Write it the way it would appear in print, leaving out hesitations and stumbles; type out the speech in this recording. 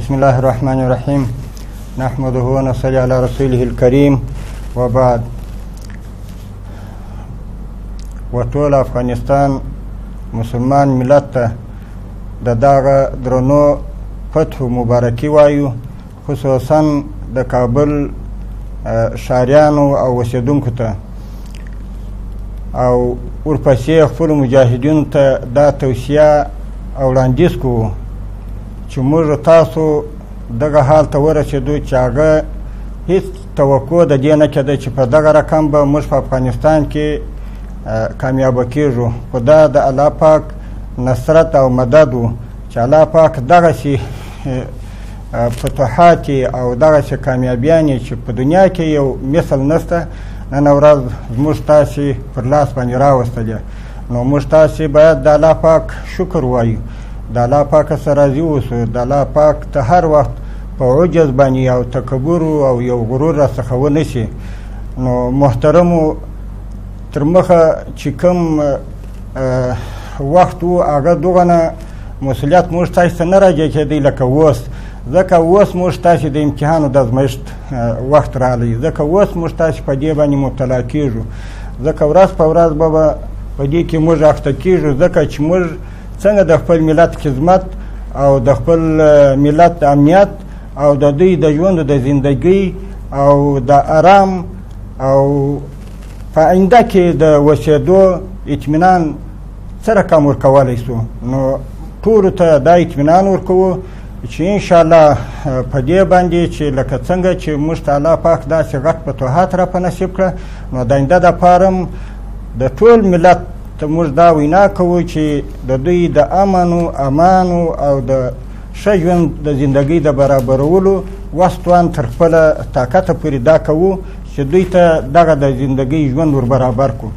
بسم الله الرحمن الرحیم نحمده ونصلي على رسوله الكریم وبعد. وټول افغانستان مسلمان ملت ته د دغه درنو فتحو مبارکي وایو، خصوصا د کابل ښاریانو او اوسېدونکو ته، او ورپسې خپلو مجاهدینو ته دا توصیه او وړاندیز کوو چې موږ تاسو دغه حال ته ورسېدو چې هغه هېڅ توقع د دې نه کېده چې په دغه رقم به موږ په افغانستان کې کامیابه کېږو، خو دا د الله پاک نصرت او مدد و چې الله پاک دغسې فتوحات او دغسې کامیابیانې چې په دنیا کې یو مثل نشته نن ورځ زموږ تاسې پر لاس باندې راوستلې. نو موږ تاسې باید د الله پاک شکر وایو، د الله پاک سره راضي اوسو، د الله پاک ته هر وخت په عجز باندې او تکبر او یو غرور را څخه ونه شي. نو محترمو، تر مخه چې کوم وخت و هغه دغه مسؤلیت موږ تاسې ته نه راجع کېدی لکه اوس، ځکه اوس موږ تاسې د امتحان او د ازمایښت وخت راغلی، ځکه اوس موږ تاسې په دې باندې مبتلا کېږو، ځکه ورځ په ورځ به په دې کې موږ اخته کېږو، ځکه چې موږ څنګه د خپل ملت خدمت او د خپل ملت امنیت او د دوی د ژوند د زندګۍ او د آرام او په آینده کې د اوسېدو اطمینان څه رقم ورکولی سو. نو ټولو ته دا اطمینان ورکوو چې انشاءالله په دې باندې چې لکه څنګه چې موږ ته الله پاک داسې غټ فتوحات را په نصیب کړه، نو د آینده دپاره هم د ټول ملت ته موږ دا وینا کوو چې د دوی د امنو امانو او د ښه ژوند د زندګۍ د برابرولو وس توان تر خپله طاقته پورې دا کوو چې دوی ته دغه د زندګۍ ژوند ور برابر کړو.